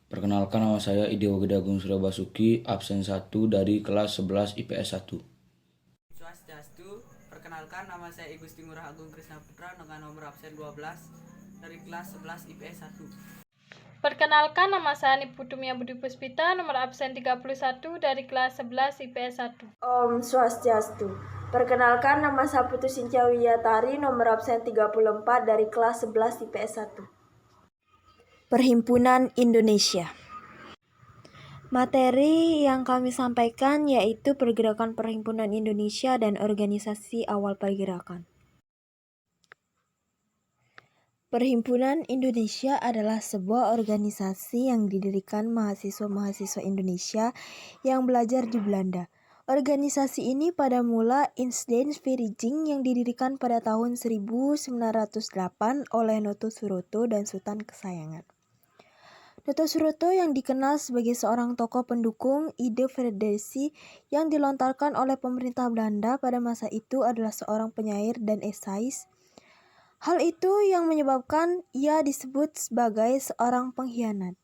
Perkenalkan, nama saya Idewo Gedagung Surya Basuki, absen 1 dari kelas 11 IPS 1. Swastiastu, perkenalkan nama saya I Gusti Ngurah Agung Krisna Putra dengan nomor absen 12 dari kelas 11 IPS 1. Perkenalkan, nama saya Niputumia Budi Puspita, nomor absen 31 dari kelas 11 IPS 1. Om Swastiastu. Perkenalkan, nama saya Putu Sincia Wiyatari, nomor absen 34 dari kelas 11 IPS 1. Perhimpunan Indonesia. Materi yang kami sampaikan yaitu pergerakan Perhimpunan Indonesia dan organisasi awal pergerakan. Perhimpunan Indonesia adalah sebuah organisasi yang didirikan mahasiswa-mahasiswa Indonesia yang belajar di Belanda. Organisasi ini pada mula Indsdienstvereniging yang didirikan pada tahun 1908 oleh Noto Suroto dan Sultan Kesayangan. Noto Suroto yang dikenal sebagai seorang tokoh pendukung ide federasi yang dilontarkan oleh pemerintah Belanda pada masa itu adalah seorang penyair dan esais. Hal itu yang menyebabkan ia disebut sebagai seorang pengkhianat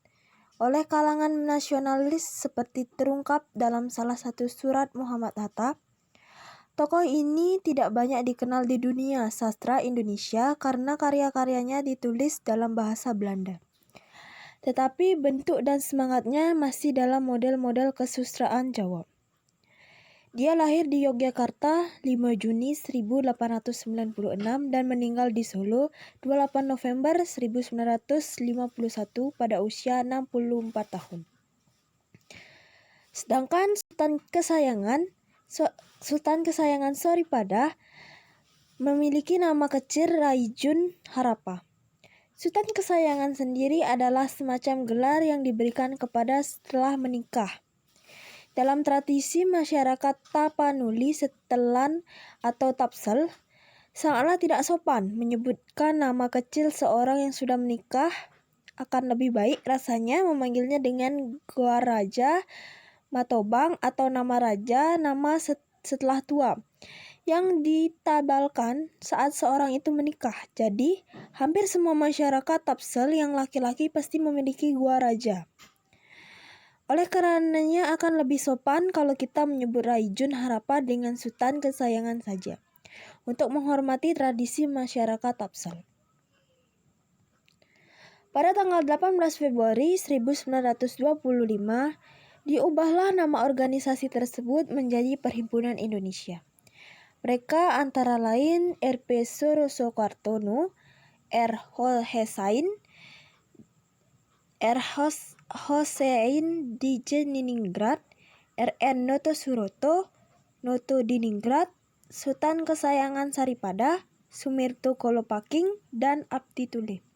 oleh kalangan nasionalis seperti terungkap dalam salah satu surat Muhammad Hatta. Tokoh ini tidak banyak dikenal di dunia sastra Indonesia karena karya-karyanya ditulis dalam bahasa Belanda. Tetapi bentuk dan semangatnya masih dalam model-model kesusastraan Jawa. Dia lahir di Yogyakarta 5 Juni 1896 dan meninggal di Solo 28 November 1951 pada usia 64 tahun. Sedangkan Sultan Kesayangan Soripada memiliki nama kecil Raijun Harapa. Sultan Kesayangan sendiri adalah semacam gelar yang diberikan kepada setelah menikah. Dalam tradisi masyarakat Tapanuli setelan atau Tapsel, sangatlah tidak sopan menyebutkan nama kecil seorang yang sudah menikah. Akan lebih baik rasanya memanggilnya dengan gelar raja, matobang, atau nama raja, nama setelah tua, yang ditabalkan saat seorang itu menikah. Jadi, hampir semua masyarakat Tapsel yang laki-laki pasti memiliki gua raja. Oleh karenanya akan lebih sopan kalau kita menyebut Raijun Harapa dengan Sultan Kesayangan saja, untuk menghormati tradisi masyarakat Tapsel. Pada tanggal 18 Februari 1925, diubahlah nama organisasi tersebut menjadi Perhimpunan Indonesia. Mereka antara lain R.P. Surosoekarno, R. Hossein Dijeningrat, R.N. Noto Suroto, Noto Diningrat, Sultan Kesayangan Saripada, Sumirto Kolopaking, dan Abdi Tule.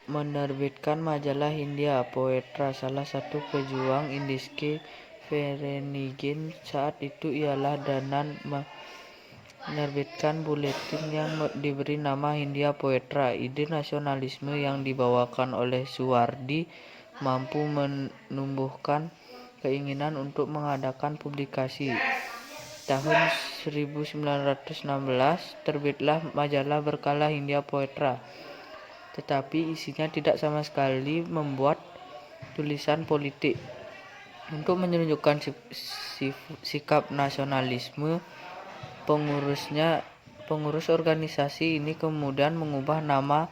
Menerbitkan majalah Hindia Poetra. Salah satu pejuang Indsdienstvereniging saat itu ialah Danan menerbitkan buletin yang diberi nama Hindia Poetra. Ide nasionalisme yang dibawakan oleh Suwardi mampu menumbuhkan keinginan untuk mengadakan publikasi. Tahun 1916 terbitlah majalah berkala Hindia Poetra, tetapi isinya tidak sama sekali membuat tulisan politik. Untuk menunjukkan sikap nasionalisme, pengurus organisasi ini kemudian mengubah nama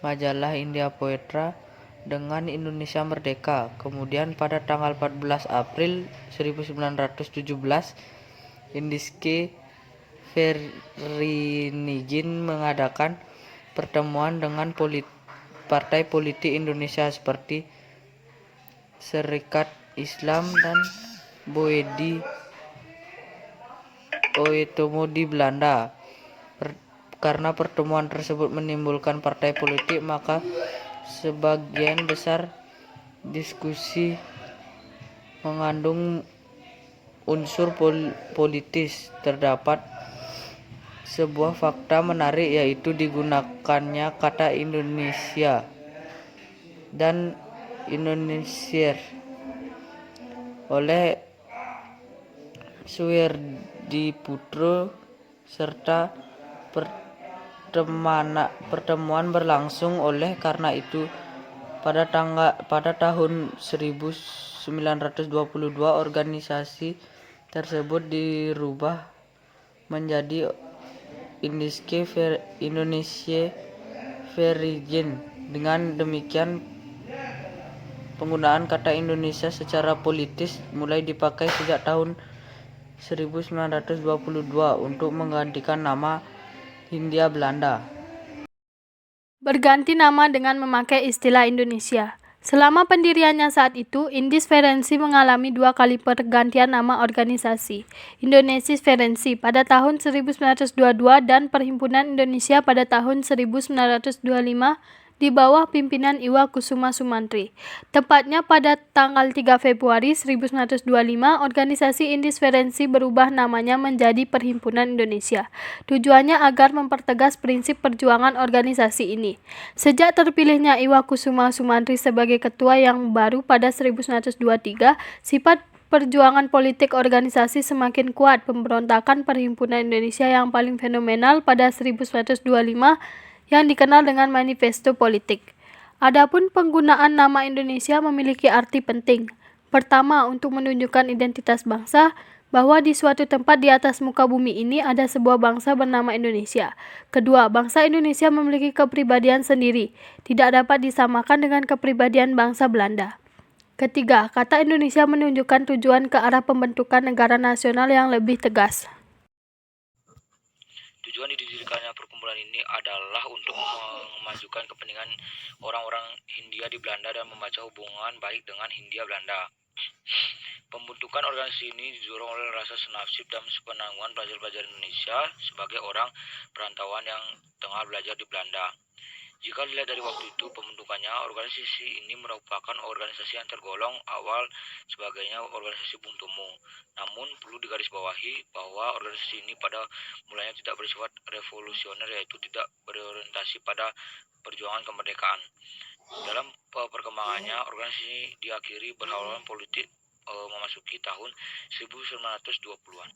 majalah Hindia Poetra dengan Indonesia Merdeka. Kemudian pada tanggal 14 April 1917, Indsdienstvereniging mengadakan pertemuan dengan partai politik Indonesia seperti Serikat Islam dan Oetomo di Belanda. Karena pertemuan tersebut menimbulkan partai politik, maka sebagian besar diskusi mengandung unsur politis. Terdapat sebuah fakta menarik, yaitu digunakannya kata Indonesia dan Indonesier oleh Suwerdiputro, serta pertemuan berlangsung oleh karena itu Pada tahun 1922 organisasi tersebut dirubah menjadi Indische Vereinigung. Dengan demikian, penggunaan kata Indonesia secara politis mulai dipakai sejak tahun 1922 untuk menggantikan nama Hindia Belanda. Berganti nama dengan memakai istilah Indonesia. Selama pendiriannya saat itu, Indis Ferenci mengalami 2 kali pergantian nama organisasi. Indonesis Ferenci pada tahun 1922 dan Perhimpunan Indonesia pada tahun 1925 di bawah pimpinan Iwa Kusuma Sumantri. Tepatnya pada tanggal 3 Februari 1925, organisasi Indis Ferenci berubah namanya menjadi Perhimpunan Indonesia. Tujuannya agar mempertegas prinsip perjuangan organisasi ini. Sejak terpilihnya Iwa Kusuma Sumantri sebagai ketua yang baru pada 1923, sifat perjuangan politik organisasi semakin kuat. Pemberontakan Perhimpunan Indonesia yang paling fenomenal pada 1925 yang dikenal dengan Manifesto Politik. Adapun penggunaan nama Indonesia memiliki arti penting. Pertama, untuk menunjukkan identitas bangsa, bahwa di suatu tempat di atas muka bumi ini ada sebuah bangsa bernama Indonesia. Kedua, bangsa Indonesia memiliki kepribadian sendiri, tidak dapat disamakan dengan kepribadian bangsa Belanda. Ketiga, kata Indonesia menunjukkan tujuan ke arah pembentukan negara nasional yang lebih tegas. Tujuan didirikannya perkumpulan ini adalah untuk memajukan kepentingan orang-orang Hindia di Belanda dan membaca hubungan baik dengan Hindia Belanda. Pembentukan organisasi ini didorong oleh rasa senasib dan sepenanggungan pelajar-pelajar Indonesia sebagai orang perantauan yang tengah belajar di Belanda. Jika dilihat dari waktu itu pembentukannya, organisasi ini merupakan organisasi yang tergolong awal sebagainya organisasi Bung Tomo. Namun perlu digarisbawahi bahwa organisasi ini pada mulanya tidak bersifat revolusioner, yaitu tidak berorientasi pada perjuangan kemerdekaan. Dalam perkembangannya, organisasi ini diakhiri berhaluan politik memasuki tahun 1920-an.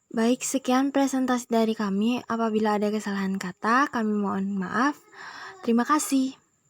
Baik, sekian presentasi dari kami. Apabila ada kesalahan kata, kami mohon maaf. Terima kasih.